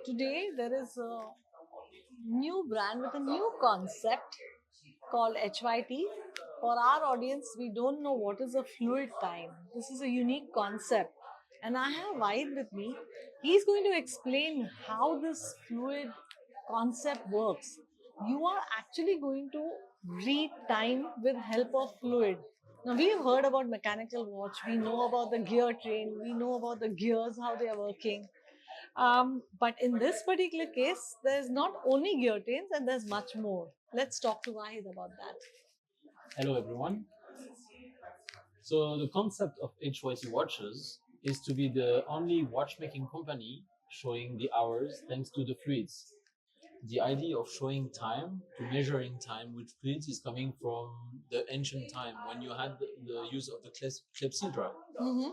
Today there is a new brand with a new concept called HYT. For our audience, we don't know what is a fluid time. This is a unique concept. And I have Vaid with me. He's going to explain how this fluid concept works. You are actually going to read time with help of fluid. Now we have heard about mechanical watch, we know about the gear train, we know about the gears, how they are working. But in this particular case, there's not only guillotines and there's much more. Let's talk to Wahid about that. Hello everyone. So the concept of HYT Watches is to be the only watchmaking company showing the hours thanks to the fluids. The idea of showing time, to measuring time with fluids, is coming from the ancient time when you had the use of the clepsydra. Mm-hmm.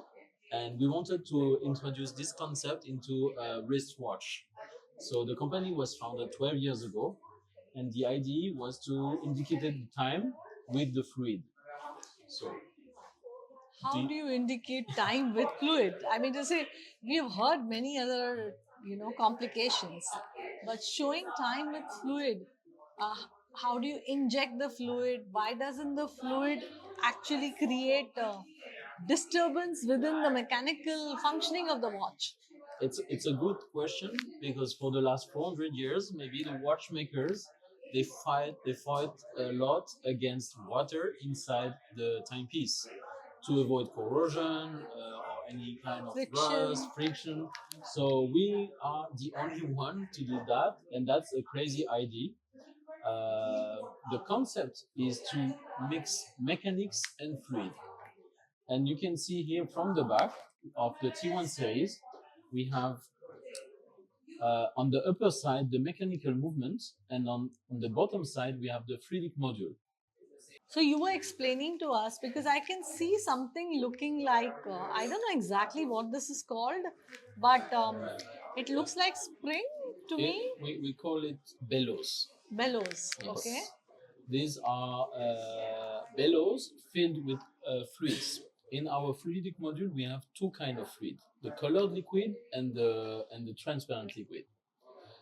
And we wanted to introduce this concept into a wristwatch. So the company was founded 12 years ago, and the idea was to indicate the time with the fluid. So How do you indicate time with fluid? I mean, to say, we've heard many other, complications, but showing time with fluid, uh, how do you inject the fluid? Why doesn't the fluid actually create disturbance within the mechanical functioning of the watch? It's a good question, because for the last 400 years, maybe the watchmakers they fight a lot against water inside the timepiece to avoid corrosion or any kind of rust, friction. So we are the only one to do that, and that's a crazy idea. The concept is to mix mechanics and fluid. And you can see here from the back of the T1 series, we have on the upper side the mechanical movement, and on the bottom side we have the fluidic module. So you were explaining to us, because I can see something looking like, I don't know exactly what this is called, but it looks like spring to me. We call it bellows. Bellows, Yes. okay. These are bellows filled with fluids. In our fluidic module, we have two kinds of fluid: the colored liquid and the transparent liquid.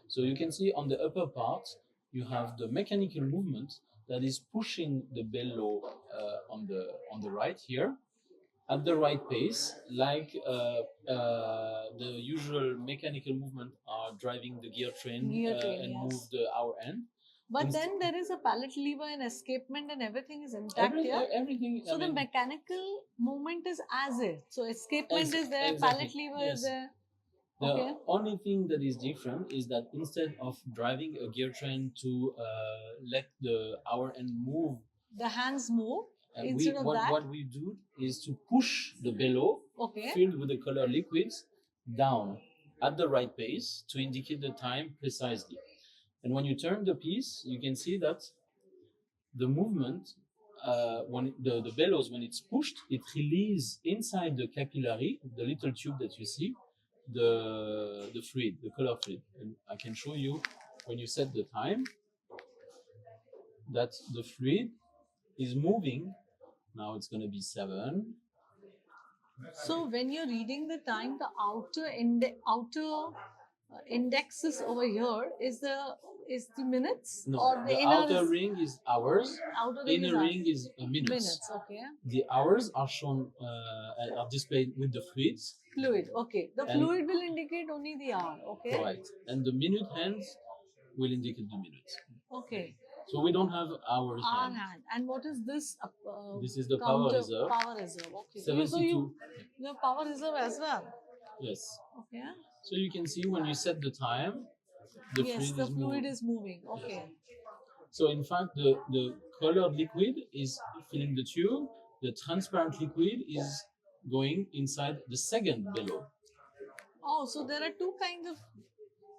So you can see on the upper part, you have the mechanical movement that is pushing the bellow on the right here at the right pace, like the usual mechanical movement are driving the gear train, and yes, move the hour end. But then there is a pallet lever and escapement and everything is intact here. Everything. So the mechanical movement is as if. So escapement is there, pallet lever is there. The only thing that is different is that instead of driving a gear train to let the hour end move, the hands move. Instead of that, what we do is to push the bellow filled with the color liquids down at the right pace to indicate the time precisely. And when you turn the piece, you can see that the movement, when the bellows, when it's pushed, it releases inside the capillary, the little tube that you see, the fluid, the color fluid. And I can show you when you set the time that the fluid is moving. Now it's going to be 7. So when you're reading the time, the outer indexes over here is the minutes? No, or the outer ring is hours. Inner ring is minutes. Minutes, okay. The hours are shown, are displayed with the fluids. Fluid, okay. The fluid will indicate only the hour, okay. Right, and the minute hands will indicate the minutes. Okay. So we don't have hours. Hour hand. And what is this? This is the power reserve. Power reserve, okay. 72. So you have power reserve as well? Yes. Okay. So you can see when you set the time, the fluid is moving. Okay. Yes. So in fact, the colored liquid is filling the tube. The transparent liquid is going inside the second bellow. Oh, so there are two kinds of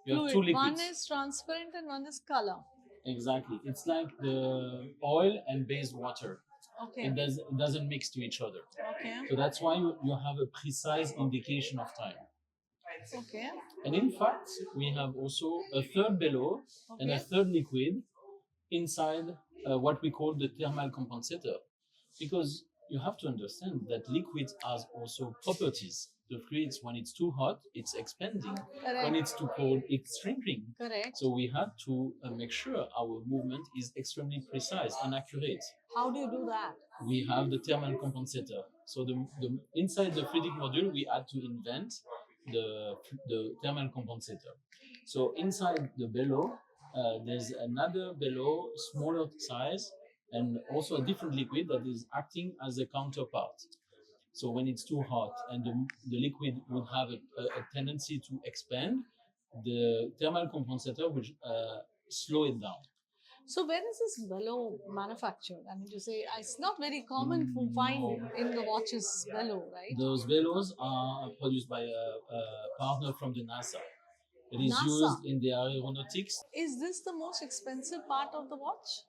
you fluid. Have two liquids. One is transparent and one is color. Exactly. It's like the oil and base water. Okay. It doesn't mix to each other. Okay. So that's why you have a precise indication of time. Okay. And in fact, we have also a third bellow and a third liquid inside what we call the thermal compensator. Because you have to understand that liquids have also properties. the fluids, when it's too hot, it's expanding. Correct. When it's too cold, it's shrinking. Correct. So we had to make sure our movement is extremely precise and accurate. How do you do that? We have the thermal compensator. So the inside the fluidic module, we had to invent the thermal compensator. So inside the bellow, there's another bellow, smaller size, and also a different liquid that is acting as a counterpart. So when it's too hot and the liquid would have a tendency to expand, the thermal compensator will slow it down. So where is this bellow manufactured? I mean, to say it's not very common to find in the watches bellow, right? Those bellows are produced by a partner from the NASA. It is NASA? used in the aeronautics. Is this the most expensive part of the watch?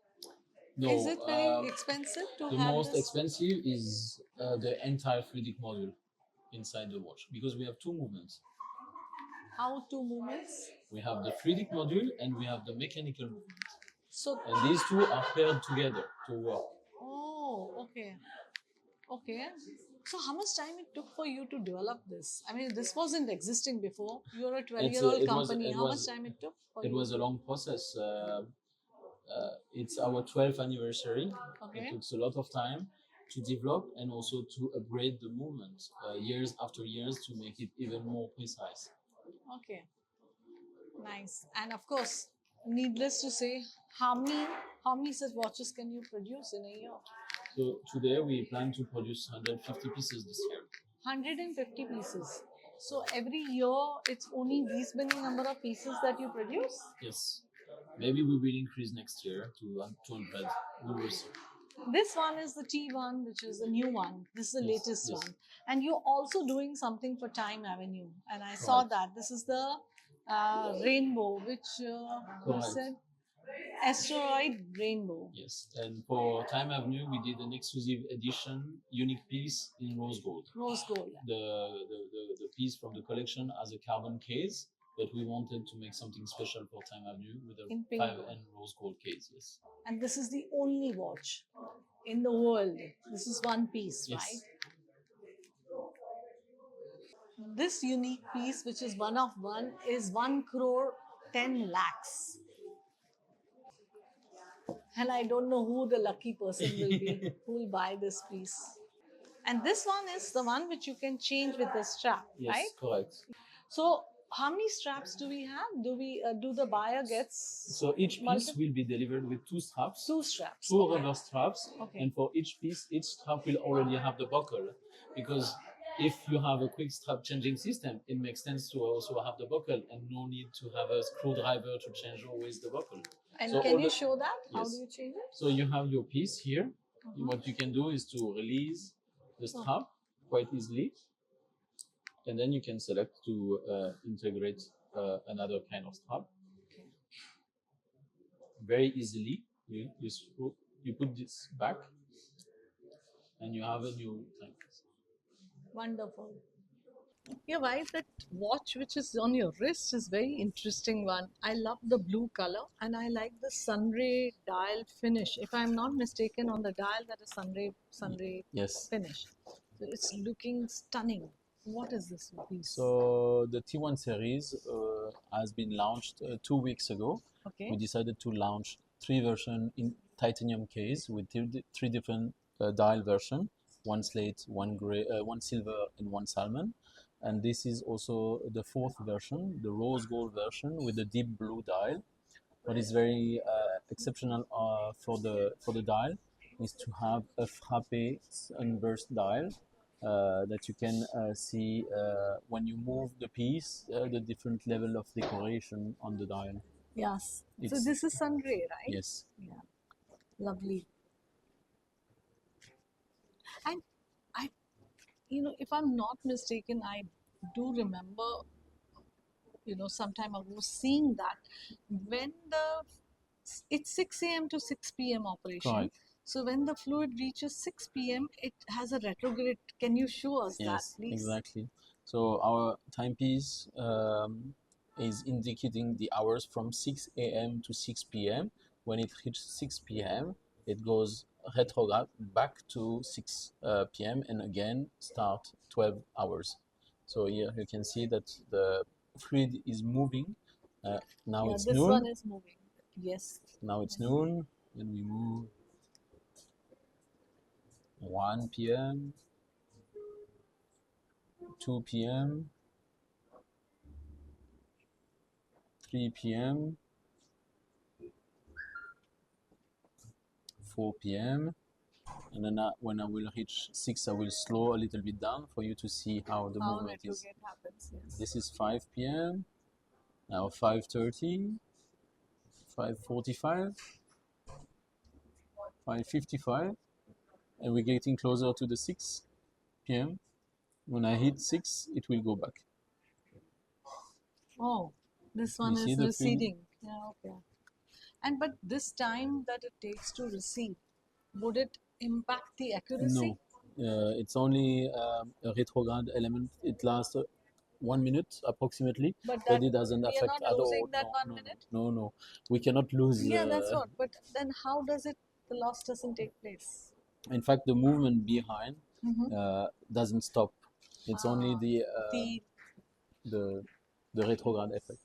No, is it very expensive to the have most this? expensive is the entire fluidic module inside the watch, because we have two movements. How two movements? We have the fluidic module and we have the mechanical movement. So and these two are paired together to work. Oh, okay. Okay. So how much time it took for you to develop this? I mean, this wasn't existing before. You're a 12-year-old company. How much time it took for you? It was a long process. It's our 12th anniversary. Okay. It took a lot of time to develop and also to upgrade the movement years after years to make it even more precise. Okay. Nice. And of course, needless to say, how many such watches can you produce in a year? So today we plan to produce 150 pieces this year. 150 pieces. So every year it's only these many number of pieces that you produce? Yes. Maybe we will increase next year to 200. We will see. This one is the T1, which is the new one. This is the latest one. And you're also doing something for Time Avenue. And I saw that. This is the rainbow, which you said Hastroid rainbow. Yes, and for Time Avenue, we did an exclusive edition, unique piece in rose gold. Rose gold. The piece from the collection as a carbon case, but we wanted to make something special for Time Avenue with a 5 and rose gold case. Yes. And this is the only watch in the world. This is one piece, right? This unique piece, which is one of one, is 1 crore 10 lakhs. And I don't know who the lucky person will be who will buy this piece. And this one is the one which you can change with the strap, right? Yes, correct. So how many straps do we have? Do the buyer gets? So each piece will be delivered with 2 straps. 2 straps. 2 rubber straps. Okay. And for each piece, each strap will already have the buckle. Because if you have a quick strap changing system, it makes sense to also have the buckle and no need to have a screwdriver to change always the buckle. And so can you show that? Yes. How do you change it? So you have your piece here. What you can do is to release the strap quite easily. And then you can select to integrate another kind of strap. Okay. Very easily, you put this back and you have a new tank. Wonderful. Yeah, why that watch which is on your wrist is very interesting one. I love the blue color and I like the sunray dial finish. If I'm not mistaken, on the dial that is sunray finish. So it's looking stunning. What is this piece? So the T1 series has been launched 2 weeks ago. Okay. We decided to launch 3 versions in titanium case with 3 different dial versions. 1 slate, 1 gray, 1 silver, and 1 salmon. And this is also the 4th version, the rose gold version with the deep blue dial. What is very exceptional for the dial is to have a frappe sunburst dial that you can see when you move the piece, the different level of decoration on the dial. Yes. So this is sunray, right? Yes. Yeah. Lovely. And if I'm not mistaken, I do remember, some time ago seeing that when it's 6 a.m. to 6 p.m. operation. Correct. So when the fluid reaches 6 p.m., it has a retrograde. Can you show us that, please? Yes, exactly. So our timepiece is indicating the hours from 6 a.m. to 6 p.m. When it reaches 6 p.m., it goes retrograde back to 6 p.m. and again start 12 hours. So here you can see that the fluid is moving. Now Yeah, it's this noon. one is moving. Yes. Now it's noon. Then we move 1 p.m., 2 p.m., 3 p.m., 4 p.m. And then when I will reach 6, I will slow a little bit down for you to see how the How movement is. retrograde happens. Yes. This is 5 p.m. Now 5:30, 5:45, 5:55, and we're getting closer to the 6 p.m. When I hit 6, it will go back. Oh, this You one see is the fluid? receding. Yeah, okay. And but this time that it takes to recede, would it impact the accuracy? No, it's only a retrograde element. It lasts 1 minute approximately, But but that it doesn't we are affect not at all. losing that No, one no, minute. no, no, no. We cannot lose. Yeah, that's what. But then how does it? The loss doesn't take place. In fact, the movement behind Mm-hmm. doesn't stop. It's only The the the retrograde effect.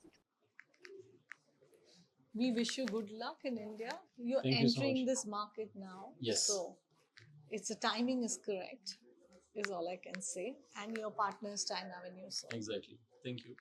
we wish you good luck in India. You're Thank you so entering much. this market now. Yes. So it's the timing is correct, is all I can say. And your partner is Time Avenue. So Exactly. Thank you.